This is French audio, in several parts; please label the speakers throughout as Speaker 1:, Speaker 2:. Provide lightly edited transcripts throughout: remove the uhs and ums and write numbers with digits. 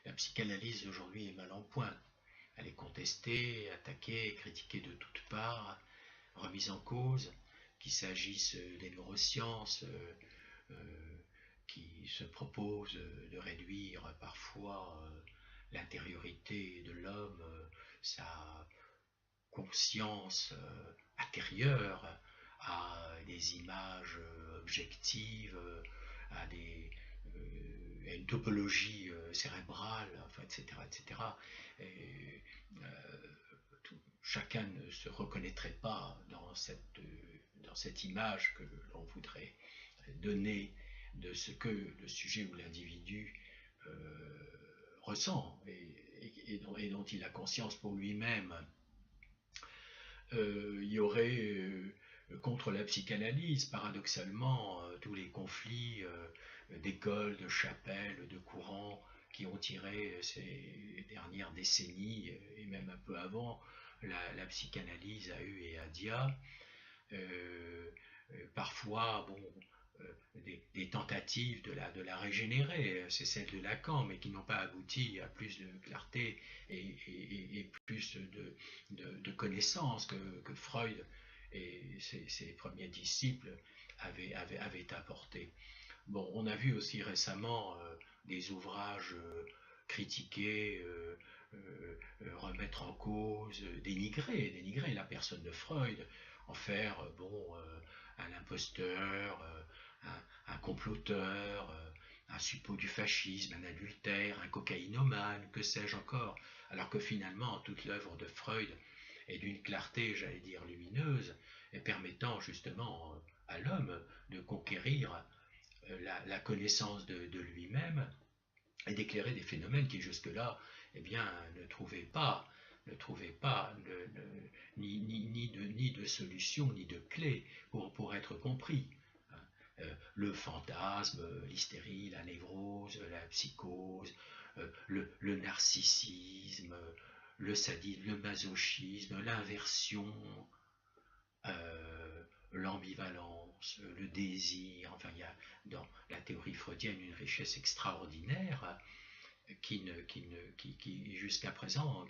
Speaker 1: La psychanalyse aujourd'hui est mal en point. Elle est contestée, attaquée, critiquée de toutes parts, remise en cause, qu'il s'agisse des neurosciences euh, qui se proposent de réduire parfois l'intériorité de l'homme, sa conscience intérieure à des images objectives, à, à une topologie cérébrale, enfin, etc. etc. Et, chacun ne se reconnaîtrait pas dans cette image que l'on voudrait donner de ce que le sujet ou l'individu ressent et dont il a conscience pour lui-même. Il y aurait contre la psychanalyse, paradoxalement, tous les conflits d'écoles, de chapelles, de courants qui ont tiré ces dernières décennies, et même un peu avant, la psychanalyse à eu et à dia. Parfois, bon, des tentatives de la régénérer, c'est celle de Lacan, mais qui n'ont pas abouti à plus de clarté et plus de connaissances que Freud et ses premiers disciples avaient apporté. Bon, on a vu aussi récemment des ouvrages critiquer, remettre en cause, dénigrer la personne de Freud, en faire un imposteur, un comploteur, un suppôt du fascisme, un adultère, un cocaïnomane, que sais-je encore, alors que finalement toute l'œuvre de Freud est d'une clarté, j'allais dire, lumineuse, et permettant justement à l'homme de conquérir la connaissance de lui-même et d'éclairer des phénomènes qui jusque-là eh bien, ne trouvaient pas ni de solution ni de clé pour être compris. Le fantasme, l'hystérie, la névrose, la psychose, le narcissisme, le sadisme, le masochisme, l'inversion, l'ambivalence, le désir. Enfin, il y a dans la théorie freudienne une richesse extraordinaire qui jusqu'à présent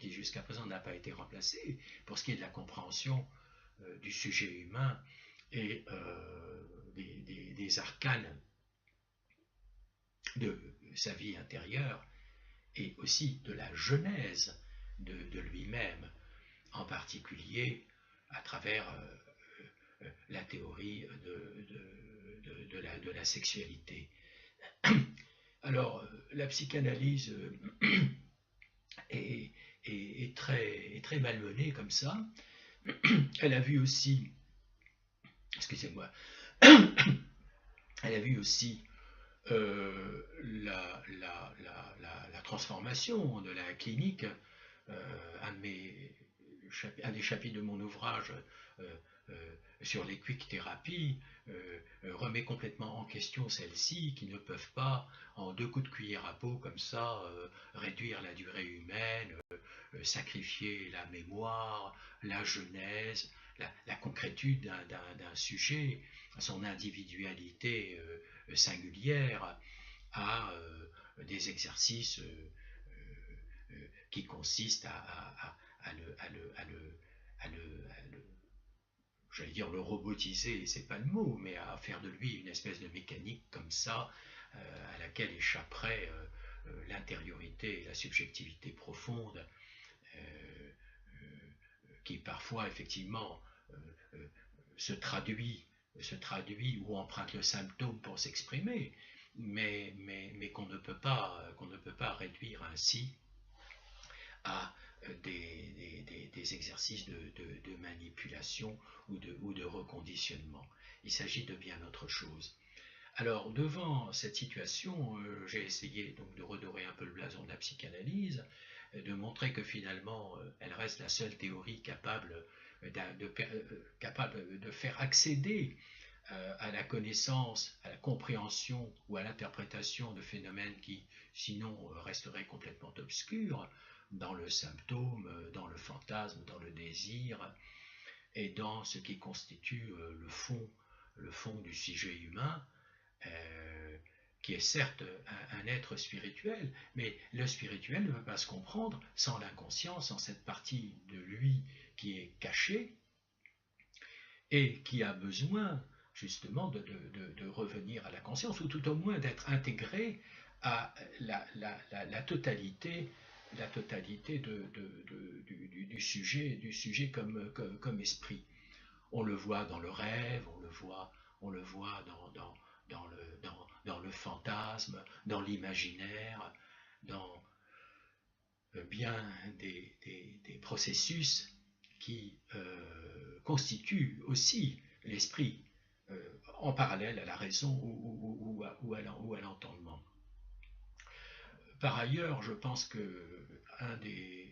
Speaker 1: n'a pas été remplacée pour ce qui est de la compréhension du sujet humain et des arcanes de sa vie intérieure et aussi de la genèse de lui-même, en particulier à travers la théorie de la sexualité. Alors, la psychanalyse est très malmenée comme ça. Elle a vu aussi, excusez-moi, elle a vu aussi la transformation de la clinique. Un des chapitres de mon ouvrage euh, sur les quick thérapies remet complètement en question celles-ci qui ne peuvent pas, en deux coups de cuillère à peau comme ça, réduire la durée humaine, sacrifier la mémoire, la genèse, la concrétude d'un sujet, son individualité singulière, à des exercices qui consistent à le j'allais dire le robotiser, c'est pas le mot, mais à faire de lui une espèce de mécanique comme ça, à laquelle échapperait l'intériorité et la subjectivité profonde, qui parfois effectivement euh, euh, se traduit, ou emprunte le symptôme pour s'exprimer, mais qu'on ne peut pas réduire ainsi à des exercices de manipulation ou de reconditionnement. Il s'agit de bien autre chose. Alors, devant cette situation, j'ai essayé donc de redorer un peu le blason de la psychanalyse, de montrer que finalement, elle reste la seule théorie capable de faire accéder à la connaissance, à la compréhension ou à l'interprétation de phénomènes qui, sinon, resteraient complètement obscurs, dans le symptôme, dans le fantasme, dans le désir, et dans ce qui constitue le fond du sujet humain, euh, qui est certes un être spirituel, mais le spirituel ne peut pas se comprendre sans l'inconscient, sans cette partie de lui qui est cachée et qui a besoin justement de revenir à la conscience, ou tout au moins d'être intégré à la totalité du sujet comme esprit. On le voit dans le rêve, on le voit dans le fantasme, dans l'imaginaire, dans bien des processus qui constituent aussi l'esprit en parallèle à la raison ou à l'entendement. Par ailleurs, je pense que un des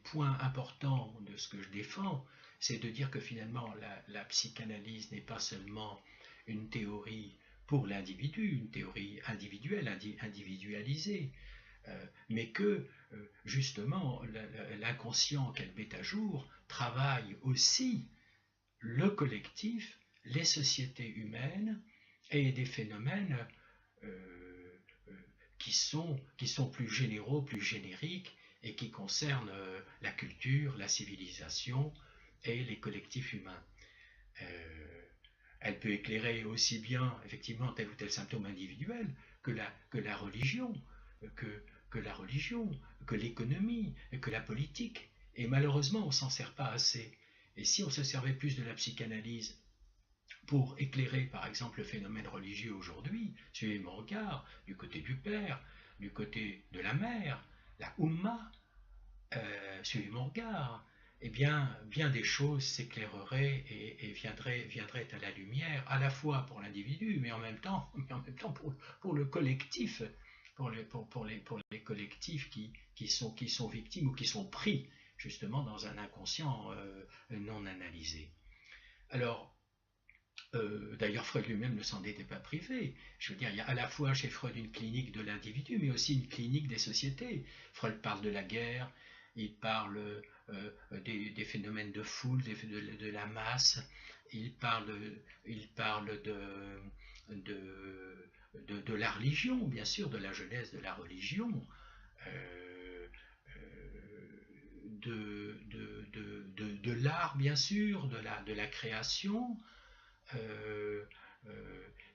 Speaker 1: points importants de ce que je défends, c'est de dire que finalement la psychanalyse n'est pas seulement une théorie pour l'individu, une théorie individuelle, individualisée, mais que justement l'inconscient qu'elle met à jour travaille aussi le collectif, les sociétés humaines et des phénomènes qui sont plus généraux, plus génériques et qui concernent la culture, la civilisation et les collectifs humains. Elle peut éclairer aussi bien effectivement tel ou tel symptôme individuel que la religion, que l'économie, que la politique. Et malheureusement, on ne s'en sert pas assez. Et si on se servait plus de la psychanalyse pour éclairer par exemple le phénomène religieux aujourd'hui, suivez mon regard, du côté du père, du côté de la mère, la Oumma, suivez mon regard, eh bien des choses s'éclaireraient et viendraient à la lumière, à la fois pour l'individu, mais en même temps pour le collectif, pour les collectifs qui sont victimes ou qui sont pris justement dans un inconscient non analysé. Alors, d'ailleurs, Freud lui-même ne s'en était pas privé. Je veux dire, il y a à la fois chez Freud une clinique de l'individu, mais aussi une clinique des sociétés. Freud parle de la guerre, il parle des phénomènes de foule, de la masse, il parle de la religion, bien sûr, de la jeunesse de la religion, de l'art, bien sûr, de la création.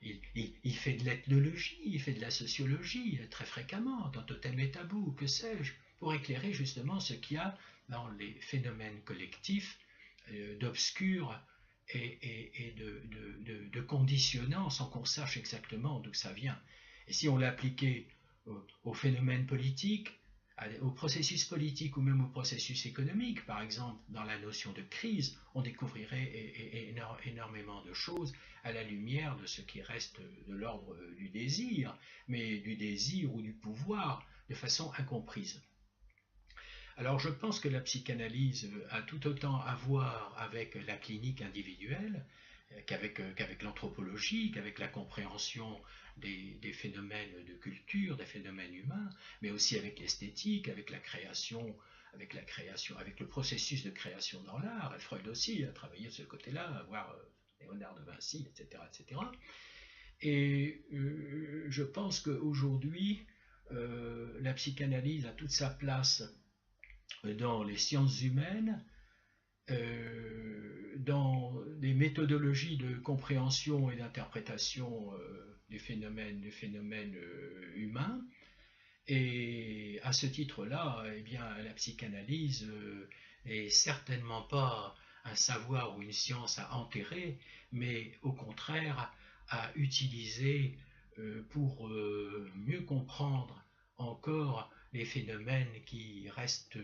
Speaker 1: Il fait de l'ethnologie, il fait de la sociologie très fréquemment, dans Totem et Tabou, que sais-je, pour éclairer justement ce qu'il y a dans les phénomènes collectifs d'obscur et de conditionnant sans qu'on sache exactement d'où ça vient. Et si on l'appliquait aux phénomènes politiques, au processus politique ou même au processus économique, par exemple, dans la notion de crise, on découvrirait énormément de choses à la lumière de ce qui reste de l'ordre du désir, mais du désir ou du pouvoir de façon incomprise. Alors je pense que la psychanalyse a tout autant à voir avec la clinique individuelle qu'avec l'anthropologie, qu'avec la compréhension des phénomènes de culture, des phénomènes humains, mais aussi avec l'esthétique, avec la création, avec le processus de création dans l'art. Freud aussi a travaillé de ce côté-là, à voir Léonard de Vinci, etc. etc. Et je pense qu'aujourd'hui, la psychanalyse a toute sa place dans les sciences humaines, dans des méthodologies de compréhension et d'interprétation des phénomènes humains. Et à ce titre-là, eh bien, la psychanalyse n'est certainement pas un savoir ou une science à enterrer, mais au contraire à utiliser pour mieux comprendre encore les phénomènes qui restent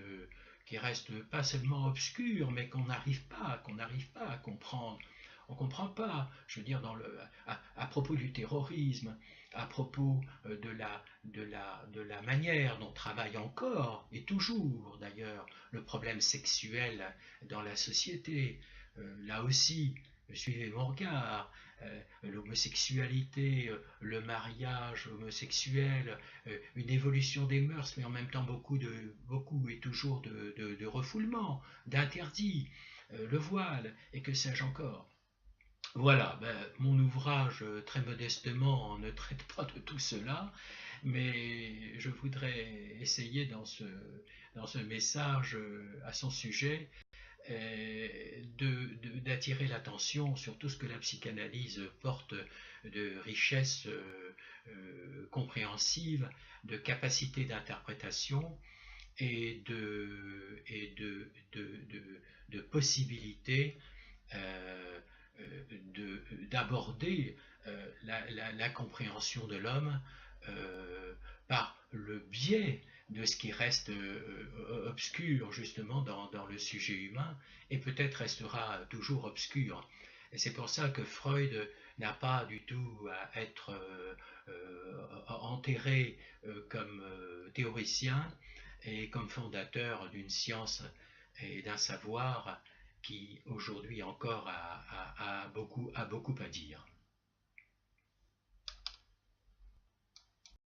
Speaker 1: pas seulement obscurs, mais qu'on n'arrive pas à comprendre. On ne comprend pas, je veux dire, à propos du terrorisme, à propos de la manière dont travaille encore, et toujours d'ailleurs, le problème sexuel dans la société. Là aussi, suivez mon regard, l'homosexualité, le mariage homosexuel, une évolution des mœurs, mais en même temps beaucoup et toujours de refoulement, d'interdits, le voile, et que sais-je encore. Voilà, ben, mon ouvrage, très modestement, ne traite pas de tout cela, mais je voudrais essayer dans ce message à son sujet d'attirer l'attention sur tout ce que la psychanalyse porte de richesse compréhensive, de capacité d'interprétation et de possibilités euh, d'aborder la compréhension de l'homme euh, par le biais de ce qui reste obscur justement dans le sujet humain et peut-être restera toujours obscur. Et c'est pour ça que Freud n'a pas du tout à être enterré comme théoricien et comme fondateur d'une science et d'un savoir qui aujourd'hui encore a beaucoup à dire.